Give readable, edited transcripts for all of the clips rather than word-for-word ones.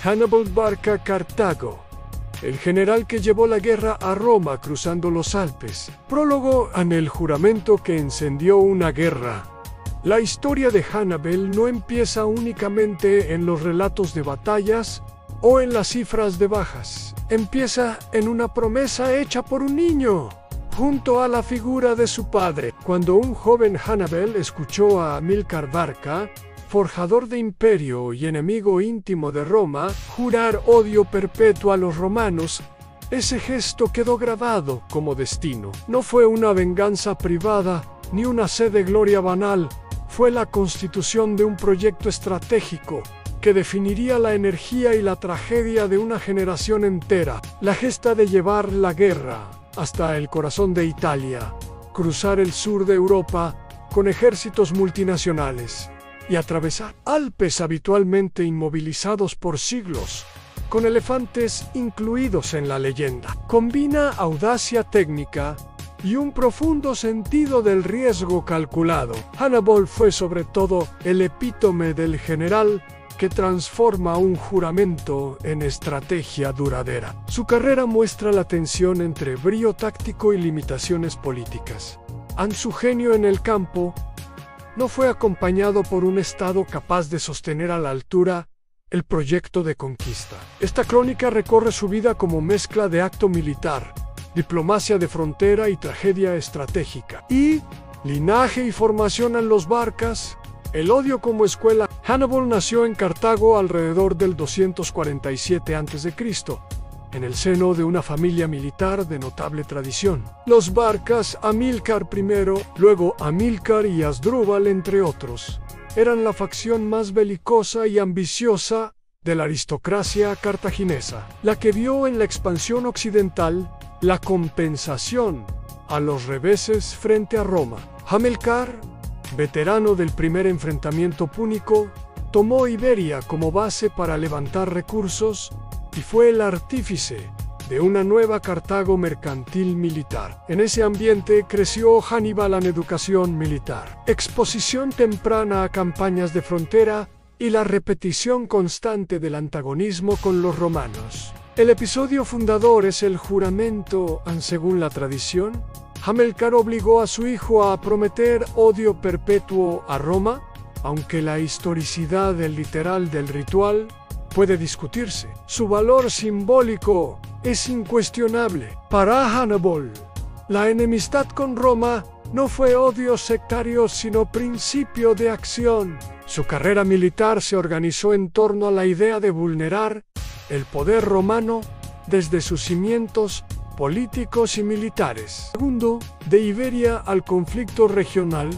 Hannibal Barca Cartago, el general que llevó la guerra a Roma cruzando los Alpes. Prólogo en el juramento que encendió una guerra. La historia de Hannibal no empieza únicamente en los relatos de batallas o en las cifras de bajas. Empieza en una promesa hecha por un niño, junto a la figura de su padre. Cuando un joven Hannibal escuchó a Amílcar Barca, forjador de imperio y enemigo íntimo de Roma, jurar odio perpetuo a los romanos, ese gesto quedó grabado como destino. No fue una venganza privada ni una sed de gloria banal, fue la constitución de un proyecto estratégico que definiría la energía y la tragedia de una generación entera. La gesta de llevar la guerra hasta el corazón de Italia, cruzar el sur de Europa con ejércitos multinacionales y atravesar Alpes habitualmente inmovilizados por siglos, con elefantes incluidos en la leyenda. Combina audacia técnica y un profundo sentido del riesgo calculado. Hannibal fue sobre todo el epítome del general que transforma un juramento en estrategia duradera. Su carrera muestra la tensión entre brío táctico y limitaciones políticas. Su genio en el campo no fue acompañado por un Estado capaz de sostener a la altura el proyecto de conquista. Esta crónica recorre su vida como mezcla de acto militar, diplomacia de frontera y tragedia estratégica. Y linaje y formación en los Barcas, el odio como escuela. Hannibal nació en Cartago alrededor del 247 a.C., en el seno de una familia militar de notable tradición. Los Barcas, Amílcar I, luego Amílcar y Asdrúbal, entre otros, eran la facción más belicosa y ambiciosa de la aristocracia cartaginesa, la que vio en la expansión occidental la compensación a los reveses frente a Roma. Amílcar, veterano del primer enfrentamiento púnico, tomó Iberia como base para levantar recursos y fue el artífice de una nueva Cartago mercantil militar. En ese ambiente creció Hannibal en educación militar, exposición temprana a campañas de frontera y la repetición constante del antagonismo con los romanos. El episodio fundador es el juramento. Según la tradición, Amílcar obligó a su hijo a prometer odio perpetuo a Roma, aunque la historicidad literal del ritual puede discutirse. Su valor simbólico es incuestionable. Para Hannibal, la enemistad con Roma no fue odio sectario, sino principio de acción. Su carrera militar se organizó en torno a la idea de vulnerar el poder romano desde sus cimientos políticos y militares. Segundo, de Iberia al conflicto regional,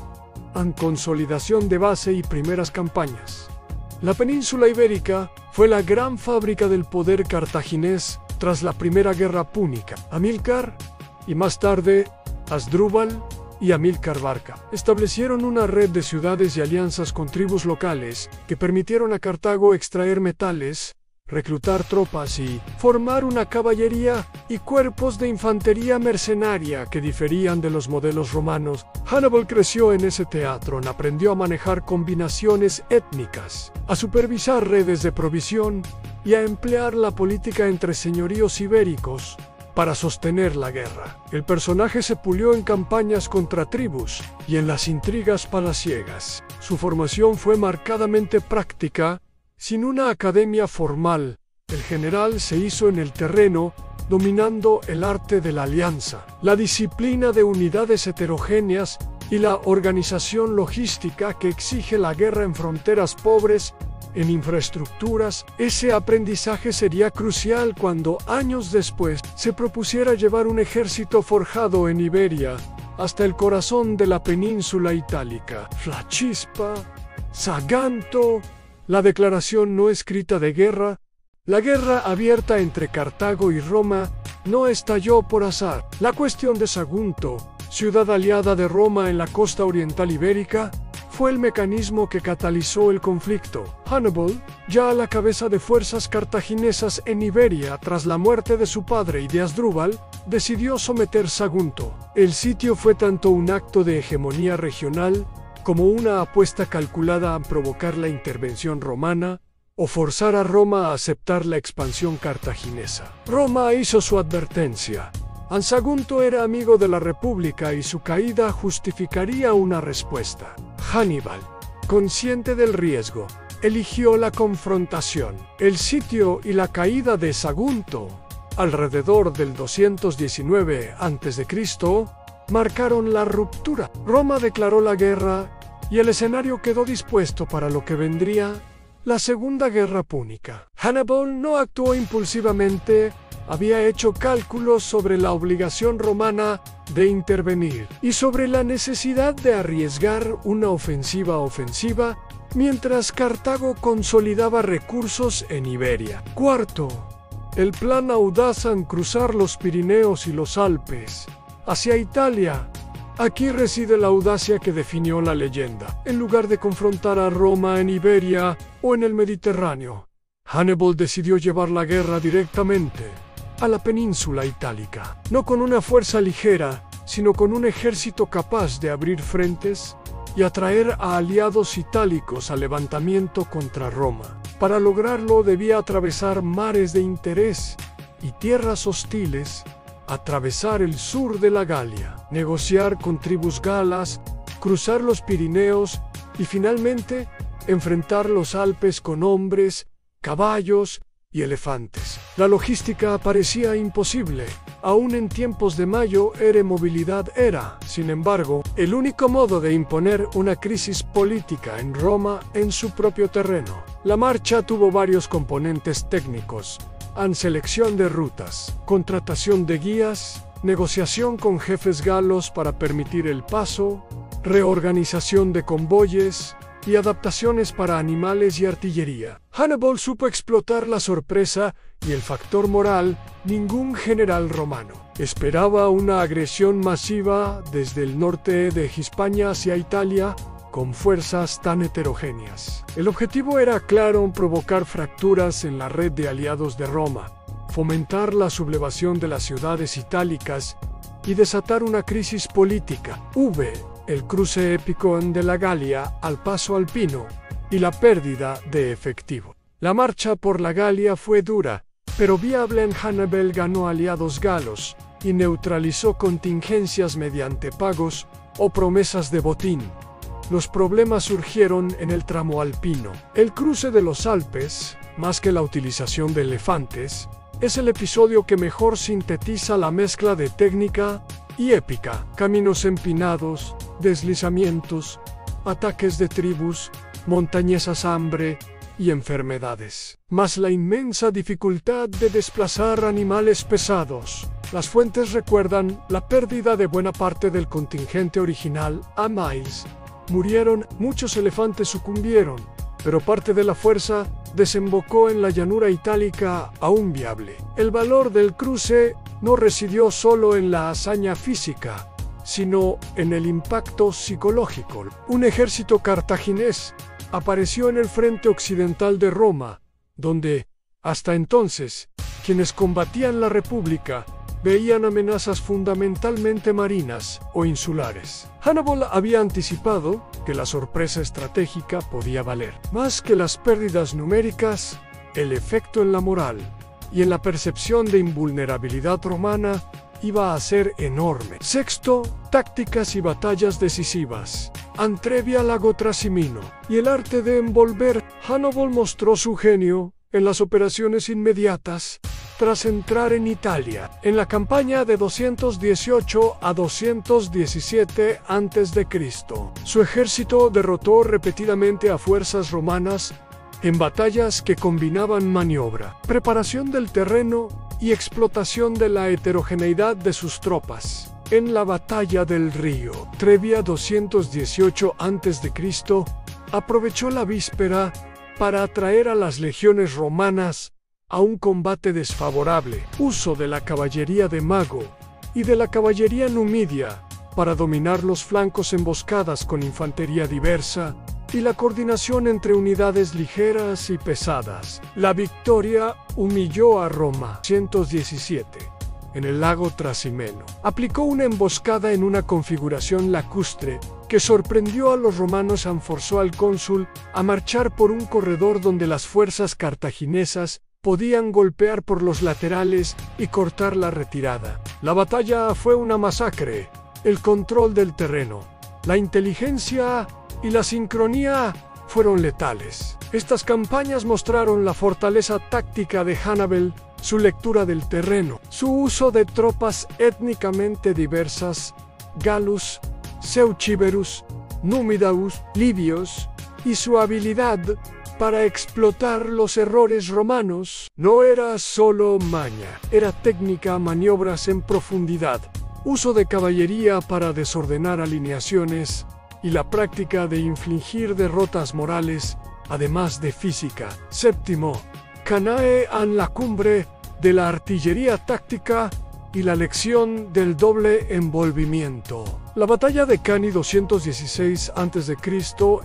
en consolidación de base y primeras campañas. La península ibérica fue la gran fábrica del poder cartaginés tras la primera guerra púnica. Amílcar y más tarde Asdrúbal y Amílcar Barca establecieron una red de ciudades y alianzas con tribus locales que permitieron a Cartago extraer metales, reclutar tropas y formar una caballería y cuerpos de infantería mercenaria que diferían de los modelos romanos. Hannibal creció en ese teatro, aprendió a manejar combinaciones étnicas, a supervisar redes de provisión y a emplear la política entre señoríos ibéricos para sostener la guerra. El personaje se pulió en campañas contra tribus y en las intrigas palaciegas. Su formación fue marcadamente práctica, sin una academia formal. El general se hizo en el terreno, dominando el arte de la alianza, la disciplina de unidades heterogéneas y la organización logística que exige la guerra en fronteras pobres, en infraestructuras. Ese aprendizaje sería crucial cuando, años después, se propusiera llevar un ejército forjado en Iberia hasta el corazón de la península itálica. Flachispa, Saganto, la declaración no escrita de guerra. La guerra abierta entre Cartago y Roma no estalló por azar. La cuestión de Sagunto, ciudad aliada de Roma en la costa oriental ibérica, fue el mecanismo que catalizó el conflicto. Hannibal, ya a la cabeza de fuerzas cartaginesas en Iberia tras la muerte de su padre y de Asdrúbal, decidió someter Sagunto. El sitio fue tanto un acto de hegemonía regional como una apuesta calculada a provocar la intervención romana o forzar a Roma a aceptar la expansión cartaginesa. Roma hizo su advertencia. Sagunto era amigo de la República y su caída justificaría una respuesta. Hannibal, consciente del riesgo, eligió la confrontación. El sitio y la caída de Sagunto, alrededor del 219 a.C., marcaron la ruptura. Roma declaró la guerra y el escenario quedó dispuesto para lo que vendría, la Segunda Guerra Púnica. Hannibal no actuó impulsivamente, había hecho cálculos sobre la obligación romana de intervenir y sobre la necesidad de arriesgar una ofensiva mientras Cartago consolidaba recursos en Iberia. Cuarto, el plan audaz en cruzar los Pirineos y los Alpes hacia Italia. Aquí reside la audacia que definió la leyenda. En lugar de confrontar a Roma en Iberia o en el Mediterráneo, Hannibal decidió llevar la guerra directamente a la península itálica, no con una fuerza ligera, sino con un ejército capaz de abrir frentes y atraer a aliados itálicos al levantamiento contra Roma. Para lograrlo debía atravesar mares de interés y tierras hostiles, atravesar el sur de la Galia, negociar con tribus galas, cruzar los Pirineos y finalmente enfrentar los Alpes con hombres, caballos y elefantes. La logística parecía imposible. Aún en tiempos de Mayo movilidad era, sin embargo, el único modo de imponer una crisis política en Roma en su propio terreno. La marcha tuvo varios componentes técnicos: selección de rutas, contratación de guías, negociación con jefes galos para permitir el paso, reorganización de convoyes y adaptaciones para animales y artillería. Hannibal supo explotar la sorpresa y el factor moral. Ningún general romano esperaba una agresión masiva desde el norte de Hispania hacia Italia con fuerzas tan heterogéneas. El objetivo era claro: provocar fracturas en la red de aliados de Roma, fomentar la sublevación de las ciudades itálicas y desatar una crisis política. El cruce épico de la Galia al paso alpino y la pérdida de efectivo. La marcha por la Galia fue dura, pero viable. Hannibal ganó aliados galos y neutralizó contingencias mediante pagos o promesas de botín. Los problemas surgieron en el tramo alpino. El cruce de los Alpes, más que la utilización de elefantes, es el episodio que mejor sintetiza la mezcla de técnica y épica. Caminos empinados, deslizamientos, ataques de tribus, montañesas, hambre y enfermedades, más la inmensa dificultad de desplazar animales pesados. Las fuentes recuerdan la pérdida de buena parte del contingente original a Miles. Murieron, muchos elefantes sucumbieron, pero parte de la fuerza desembocó en la llanura itálica aún viable. El valor del cruce no residió solo en la hazaña física, sino en el impacto psicológico. Un ejército cartaginés apareció en el frente occidental de Roma, donde, hasta entonces, quienes combatían la República veían amenazas fundamentalmente marinas o insulares. Hannibal había anticipado que la sorpresa estratégica podía valer. Más que las pérdidas numéricas, el efecto en la moral y en la percepción de invulnerabilidad romana iba a ser enorme. Sexto, tácticas y batallas decisivas. Antrevia, Lago Trasimeno y el arte de envolver. Hannibal mostró su genio en las operaciones inmediatas tras entrar en Italia. En la campaña de 218 a 217 a.C., su ejército derrotó repetidamente a fuerzas romanas en batallas que combinaban maniobra, preparación del terreno y explotación de la heterogeneidad de sus tropas. En la batalla del río Trebia 218 a.C., aprovechó la víspera para atraer a las legiones romanas a un combate desfavorable. Uso de la caballería de Mago y de la caballería numidia para dominar los flancos, emboscadas con infantería diversa y la coordinación entre unidades ligeras y pesadas. La victoria humilló a Roma. 117. En el lago Trasimeno, aplicó una emboscada en una configuración lacustre que que sorprendió a los romanos forzó al cónsul a marchar por un corredor donde las fuerzas cartaginesas podían golpear por los laterales y cortar la retirada. La batalla fue una masacre. El control del terreno, la inteligencia y la sincronía fueron letales. Estas campañas mostraron la fortaleza táctica de Hannibal, su lectura del terreno, su uso de tropas étnicamente diversas, Galus, Seuchiberus, Númidaus, Libios, y su habilidad para explotar los errores romanos. No era solo maña, era técnica, maniobras en profundidad, uso de caballería para desordenar alineaciones y la práctica de infligir derrotas morales, además de física. Séptimo, Canae en la cumbre de la artillería táctica y la lección del doble envolvimiento. La batalla de Cani 216 a.C.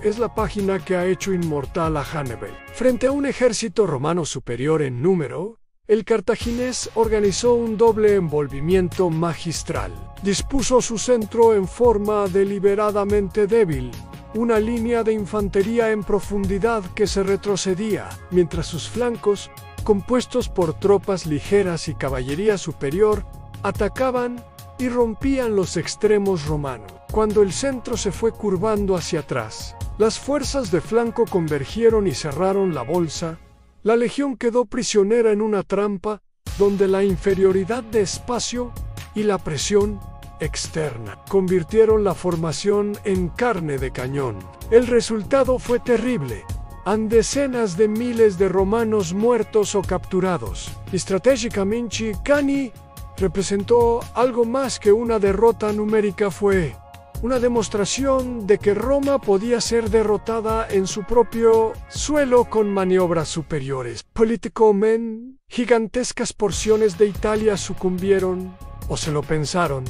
es la página que ha hecho inmortal a Hannibal. Frente a un ejército romano superior en número, el cartaginés organizó un doble envolvimiento magistral. Dispuso su centro en forma deliberadamente débil, una línea de infantería en profundidad que se retrocedía, mientras sus flancos, compuestos por tropas ligeras y caballería superior, atacaban y rompían los extremos romanos. Cuando el centro se fue curvando hacia atrás, las fuerzas de flanco convergieron y cerraron la bolsa. La legión quedó prisionera en una trampa donde la inferioridad de espacio y la presión externa convirtieron la formación en carne de cañón. El resultado fue terrible. Han decenas de miles de romanos muertos o capturados. Estratégicamente, Cani representó algo más que una derrota numérica. Fue una demostración de que Roma podía ser derrotada en su propio suelo con maniobras superiores. Políticamente, gigantescas porciones de Italia sucumbieron, o se lo pensaron.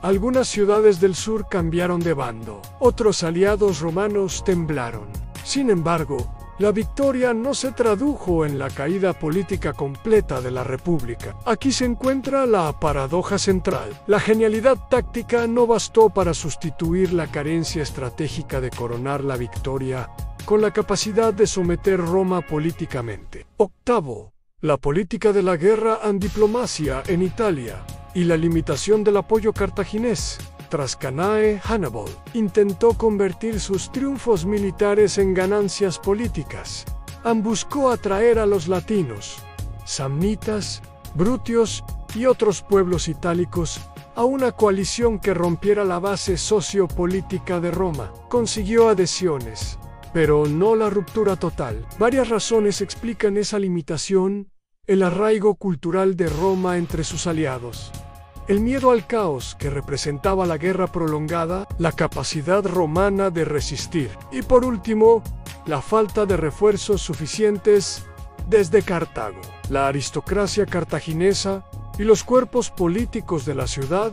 Algunas ciudades del sur cambiaron de bando. Otros aliados romanos temblaron. Sin embargo, la victoria no se tradujo en la caída política completa de la República. Aquí se encuentra la paradoja central. La genialidad táctica no bastó para sustituir la carencia estratégica de coronar la victoria con la capacidad de someter Roma políticamente. Octavo, la política de la guerra en diplomacia en Italia y la limitación del apoyo cartaginés. Tras Canae, Hannibal intentó convertir sus triunfos militares en ganancias políticas. Buscó atraer a los latinos, samnitas, brutios y otros pueblos itálicos a una coalición que rompiera la base sociopolítica de Roma. Consiguió adhesiones, pero no la ruptura total. Varias razones explican esa limitación: el arraigo cultural de Roma entre sus aliados, el miedo al caos que representaba la guerra prolongada, la capacidad romana de resistir y, por último, la falta de refuerzos suficientes desde Cartago. La aristocracia cartaginesa y los cuerpos políticos de la ciudad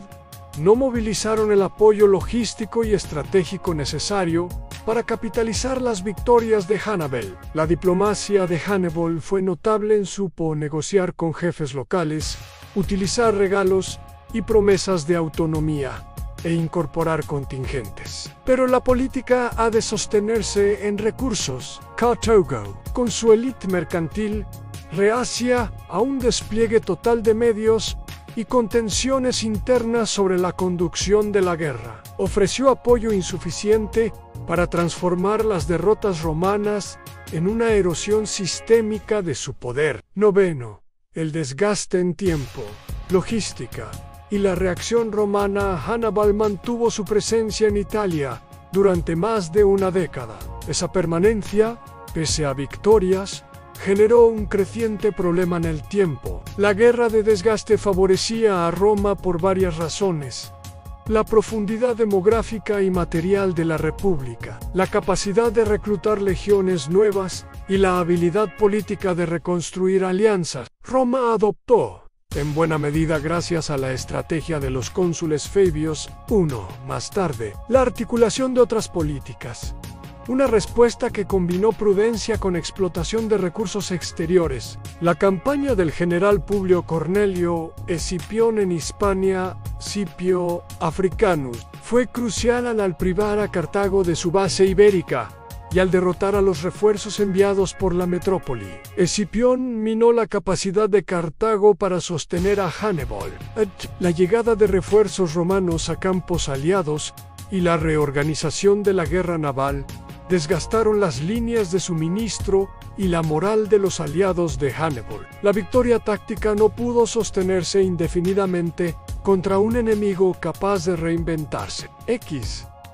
no movilizaron el apoyo logístico y estratégico necesario para capitalizar las victorias de Hannibal. La diplomacia de Hannibal fue notable en supo negociar con jefes locales, utilizar regalos y promesas de autonomía e incorporar contingentes. Pero la política ha de sostenerse en recursos. Cartago, con su élite mercantil, reacia a un despliegue total de medios y contenciones internas sobre la conducción de la guerra, ofreció apoyo insuficiente para transformar las derrotas romanas en una erosión sistémica de su poder. Noveno, el desgaste en tiempo, logística y la reacción romana. Hannibal mantuvo su presencia en Italia durante más de una década. Esa permanencia, pese a victorias, generó un creciente problema en el tiempo. La guerra de desgaste favorecía a Roma por varias razones: la profundidad demográfica y material de la República, la capacidad de reclutar legiones nuevas y la habilidad política de reconstruir alianzas. Roma adoptó, en buena medida gracias a la estrategia de los cónsules Fabios I, más tarde, la articulación de otras políticas. Una respuesta que combinó prudencia con explotación de recursos exteriores. La campaña del general Publio Cornelio Escipión en Hispania, Scipio Africanus, Fue crucial al privar a Cartago de su base ibérica y al derrotar a los refuerzos enviados por la metrópoli. Escipión minó la capacidad de Cartago para sostener a Hannibal. La llegada de refuerzos romanos a campos aliados y la reorganización de la guerra naval desgastaron las líneas de suministro y la moral de los aliados de Hannibal. La victoria táctica no pudo sostenerse indefinidamente contra un enemigo capaz de reinventarse.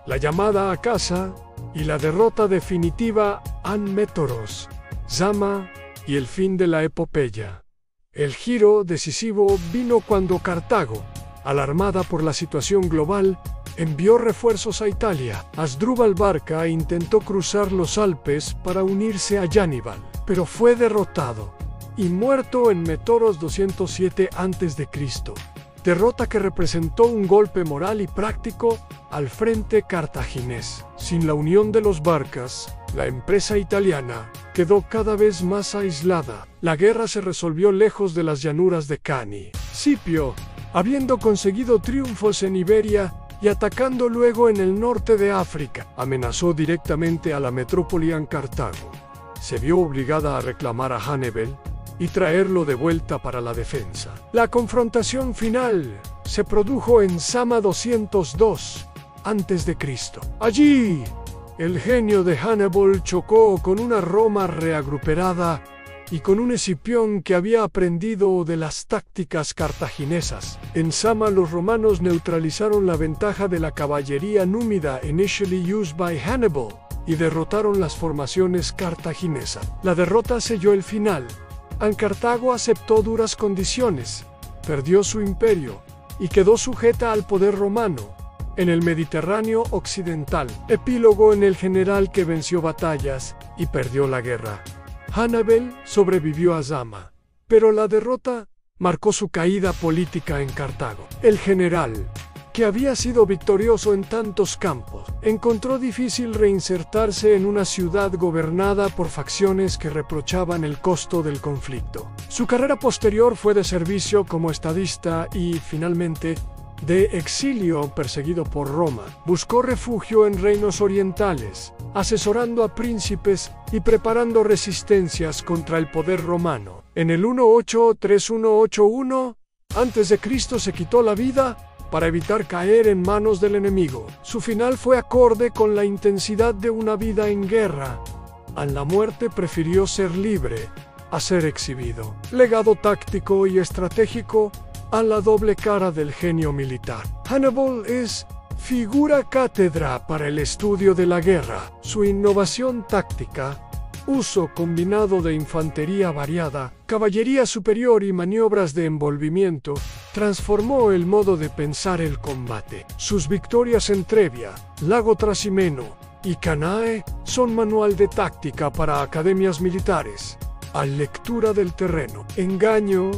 La llamada a casa y la derrota definitiva en Métoros, Zama y el fin de la epopeya. El giro decisivo vino cuando Cartago, alarmada por la situación global, envió refuerzos a Italia. Asdrúbal Barca intentó cruzar los Alpes para unirse a Aníbal, pero fue derrotado y muerto en Métoros 207 a.C., derrota que representó un golpe moral y práctico al frente cartaginés. Sin la unión de los Barcas, la empresa italiana quedó cada vez más aislada. La guerra se resolvió lejos de las llanuras de Cani. Scipio, habiendo conseguido triunfos en Iberia y atacando luego en el norte de África, amenazó directamente a la metrópoli en Cartago. Se vio obligada a reclamar a Hannibal y traerlo de vuelta para la defensa. La confrontación final se produjo en Zama 202 a.C. Allí, el genio de Hannibal chocó con una Roma reagruperada y con un Escipión que había aprendido de las tácticas cartaginesas. En Zama los romanos neutralizaron la ventaja de la caballería númida initially used by Hannibal y derrotaron las formaciones cartaginesas. La derrota selló el final. Cartago aceptó duras condiciones, perdió su imperio y quedó sujeta al poder romano en el Mediterráneo occidental. Epílogo en el general que venció batallas y perdió la guerra. Hannibal sobrevivió a Zama, pero la derrota marcó su caída política en Cartago. El general, que había sido victorioso en tantos campos, encontró difícil reinsertarse en una ciudad gobernada por facciones que reprochaban el costo del conflicto. Su carrera posterior fue de servicio como estadista y, finalmente, de exilio perseguido por Roma. Buscó refugio en reinos orientales, asesorando a príncipes y preparando resistencias contra el poder romano. En el 1831 a.C. se quitó la vida para evitar caer en manos del enemigo. Su final fue acorde con la intensidad de una vida en guerra. A la muerte prefirió ser libre a ser exhibido. Legado táctico y estratégico a la doble cara del genio militar. Hannibal es figura cátedra para el estudio de la guerra. Su innovación táctica, uso combinado de infantería variada, caballería superior y maniobras de envolvimiento, transformó el modo de pensar el combate. Sus victorias en Trebia, Lago Trasimeno y Canae son manual de táctica para academias militares. A lectura del terreno, engaño,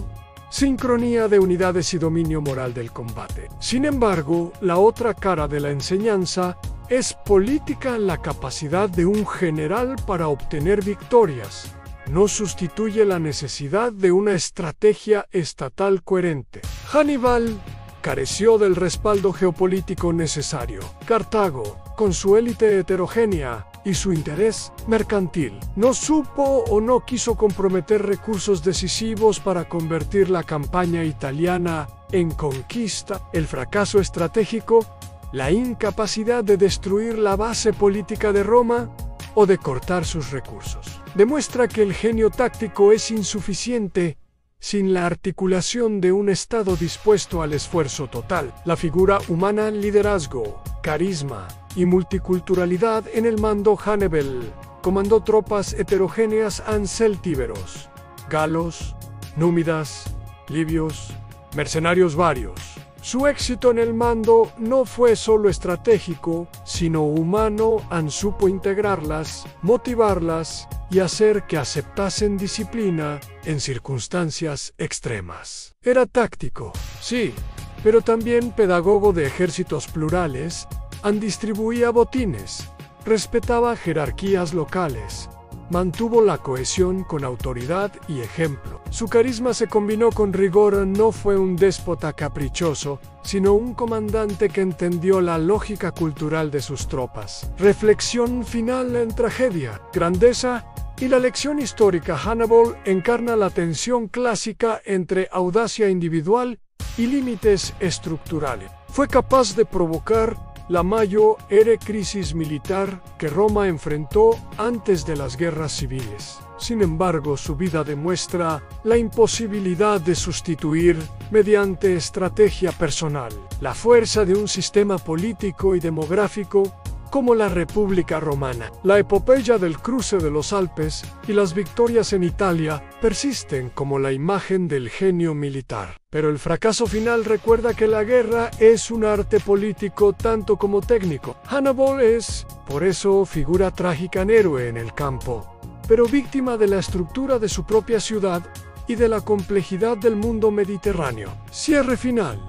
sincronía de unidades y dominio moral del combate. Sin embargo, la otra cara de la enseñanza es política en la capacidad de un general para obtener victorias. No sustituye la necesidad de una estrategia estatal coherente. Hannibal careció del respaldo geopolítico necesario. Cartago, con su élite heterogénea y su interés mercantil, no supo o no quiso comprometer recursos decisivos para convertir la campaña italiana en conquista. El fracaso estratégico, la incapacidad de destruir la base política de Roma o de cortar sus recursos, demuestra que el genio táctico es insuficiente sin la articulación de un Estado dispuesto al esfuerzo total. La figura humana, liderazgo, carisma y multiculturalidad en el mando. Hannibal comandó tropas heterogéneas en celtíberos, galos, númidas, libios, mercenarios varios. Su éxito en el mando no fue solo estratégico, sino humano. Supo integrarlas, motivarlas y hacer que aceptasen disciplina en circunstancias extremas. Era táctico, sí, pero también pedagogo de ejércitos plurales. Distribuía botines, respetaba jerarquías locales mantuvo la cohesión con autoridad y ejemplo. Su carisma se combinó con rigor, no fue un déspota caprichoso, sino un comandante que entendió la lógica cultural de sus tropas. Reflexión final en tragedia, grandeza y la lección histórica. Hannibal encarna la tensión clásica entre audacia individual y límites estructurales. Fue capaz de provocar la mayor crisis militar que Roma enfrentó antes de las guerras civiles. Sin embargo, su vida demuestra la imposibilidad de sustituir, mediante estrategia personal, la fuerza de un sistema político y demográfico como la República Romana. La epopeya del cruce de los Alpes y las victorias en Italia persisten como la imagen del genio militar. Pero el fracaso final recuerda que la guerra es un arte político tanto como técnico. Hannibal es, por eso, figura trágica en héroe en el campo, pero víctima de la estructura de su propia ciudad y de la complejidad del mundo mediterráneo. Cierre final.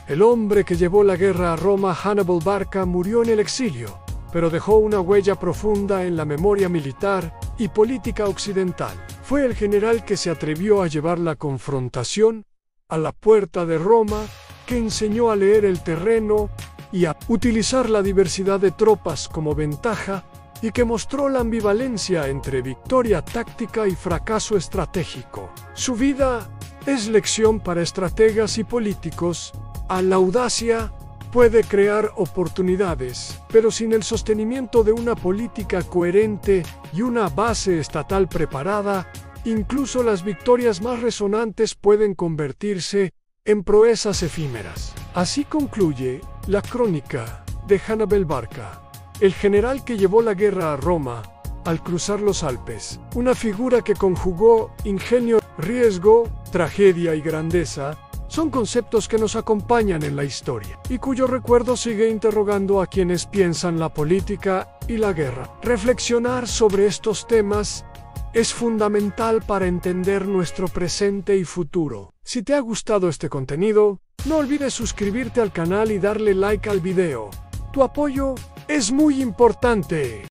El hombre que llevó la guerra a Roma, Hannibal Barca, murió en el exilio, pero dejó una huella profunda en la memoria militar y política occidental. Fue el general que se atrevió a llevar la confrontación a la puerta de Roma, que enseñó a leer el terreno y a utilizar la diversidad de tropas como ventaja, y que mostró la ambivalencia entre victoria táctica y fracaso estratégico. Su vida es lección para estrategas y políticos. A la audacia puede crear oportunidades, pero sin el sostenimiento de una política coherente y una base estatal preparada, incluso las victorias más resonantes pueden convertirse en proezas efímeras. Así concluye la crónica de Hannibal Barca, el general que llevó la guerra a Roma al cruzar los Alpes, una figura que conjugó ingenio, riesgo, tragedia y grandeza. Son conceptos que nos acompañan en la historia y cuyo recuerdo sigue interrogando a quienes piensan la política y la guerra. Reflexionar sobre estos temas es fundamental para entender nuestro presente y futuro. Si te ha gustado este contenido, no olvides suscribirte al canal y darle like al video. Tu apoyo es muy importante.